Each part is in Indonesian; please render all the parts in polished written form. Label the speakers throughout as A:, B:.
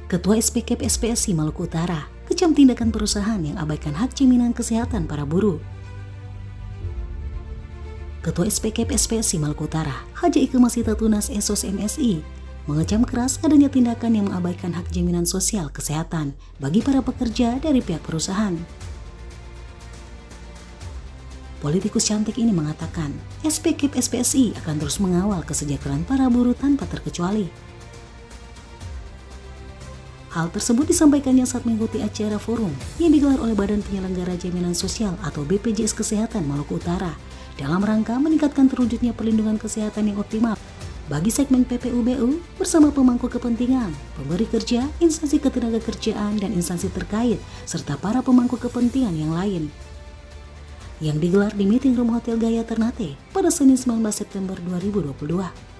A: Ketua SPKP SPSI Maluku Utara kecam tindakan perusahaan yang abaikan hak jaminan kesehatan para buruh. Ketua SPKP SPSI Maluku Utara, Haji Ike Masita Tunas Esos MSI, mengecam keras adanya tindakan yang mengabaikan hak jaminan sosial kesehatan bagi para pekerja dari pihak perusahaan. Politikus cantik ini mengatakan, SPKP SPSI akan terus mengawal kesejahteraan para buruh tanpa terkecuali. Hal tersebut disampaikannya saat mengikuti acara forum yang digelar oleh Badan Penyelenggara Jaminan Sosial atau BPJS Kesehatan Maluku Utara dalam rangka meningkatkan terwujudnya perlindungan kesehatan yang optimal bagi segmen PPUBU bersama pemangku kepentingan, pemberi kerja, instansi ketenagakerjaan dan instansi terkait serta para pemangku kepentingan yang lain. Yang digelar di meeting room Hotel Gaya Ternate pada Senin 19 September 2022.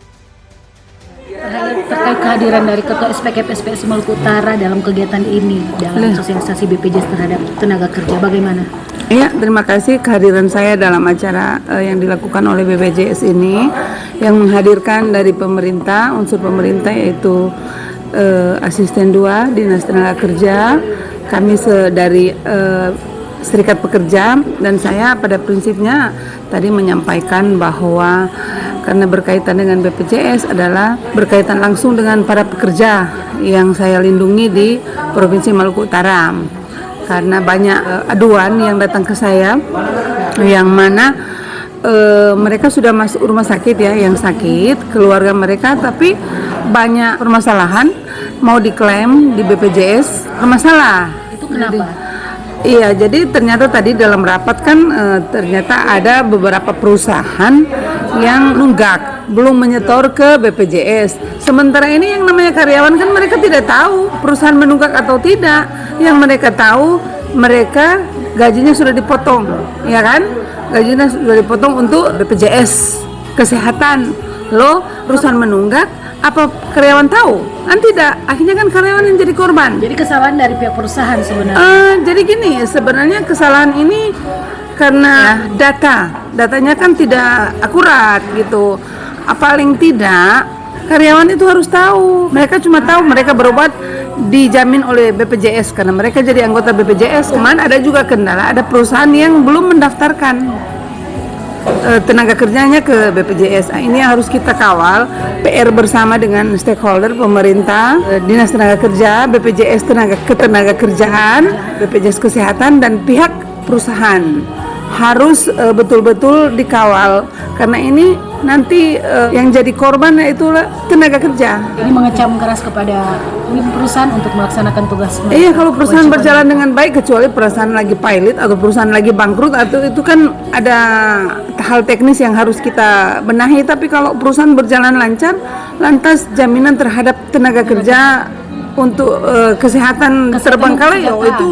B: Terkait kehadiran dari Ketua SPKP SPSI Maluku Utara dalam kegiatan ini dalam sosialisasi BPJS terhadap tenaga kerja, bagaimana?
C: Ya, terima kasih kehadiran saya dalam acara yang dilakukan oleh BPJS ini yang menghadirkan dari pemerintah, unsur pemerintah yaitu Asisten 2 Dinas Tenaga Kerja, kami dari Serikat Pekerja, dan saya pada prinsipnya tadi menyampaikan bahwa karena berkaitan dengan BPJS adalah berkaitan langsung dengan para pekerja yang saya lindungi di Provinsi Maluku Utara. Karena banyak aduan yang datang ke saya yang mana mereka sudah masuk rumah sakit ya, yang sakit keluarga mereka, tapi banyak permasalahan mau diklaim di BPJS bermasalah.
B: Itu kenapa?
C: Iya, jadi ternyata tadi dalam rapat kan ternyata ada beberapa perusahaan yang nunggak, belum menyetor ke BPJS. Sementara ini yang namanya karyawan kan mereka tidak tahu perusahaan menunggak atau tidak. Yang mereka tahu mereka gajinya sudah dipotong, ya kan? Gajinya sudah dipotong untuk BPJS Kesehatan. Loh, perusahaan menunggak, apa karyawan tahu? Kan tidak, akhirnya kan karyawan yang jadi korban.
B: Jadi kesalahan dari pihak perusahaan sebenarnya?
C: Jadi gini, sebenarnya kesalahan ini karena datanya kan tidak akurat gitu. Paling tidak karyawan itu harus tahu. Mereka cuma tahu mereka berobat dijamin oleh BPJS karena mereka jadi anggota BPJS. Kemarin ada juga kendala, ada perusahaan yang belum mendaftarkan tenaga kerjanya ke BPJS. Ini harus kita kawal, PR bersama dengan stakeholder pemerintah, Dinas Tenaga Kerja, BPJS Ketenagakerjaan, BPJS Kesehatan, dan pihak perusahaan harus betul-betul dikawal karena ini nanti yang jadi korban itulah tenaga kerja.
B: Ini mengecam keras kepada perusahaan untuk melaksanakan tugas.
C: Iya, kalau perusahaan berjalan dengan baik, kecuali perusahaan lagi pilot atau perusahaan lagi bangkrut, atau itu kan ada hal teknis yang harus kita benahi. Tapi kalau perusahaan berjalan lancar, lantas jaminan terhadap tenaga kerja untuk kesehatan terbengkalai, itu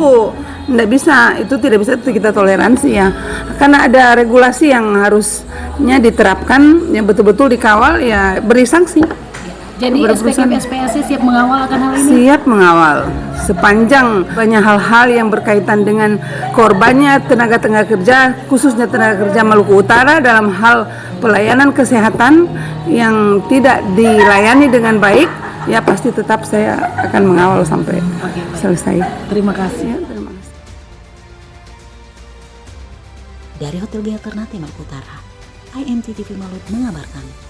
C: tidak bisa kita toleransi ya, karena ada regulasi yang harusnya diterapkan, yang betul-betul dikawal ya, beri sanksi.
B: Jadi SPKP SPSI siap mengawal akan hal ini?
C: Siap mengawal sepanjang banyak hal-hal yang berkaitan dengan korbannya tenaga kerja, khususnya tenaga kerja Maluku Utara dalam hal pelayanan kesehatan yang tidak dilayani dengan baik, ya pasti tetap saya akan mengawal sampai selesai.
B: Terima kasih.
C: Ya, terima kasih.
A: Dari Hotel Gaya Ternate Maluku Utara, IMT TV Malut mengabarkan.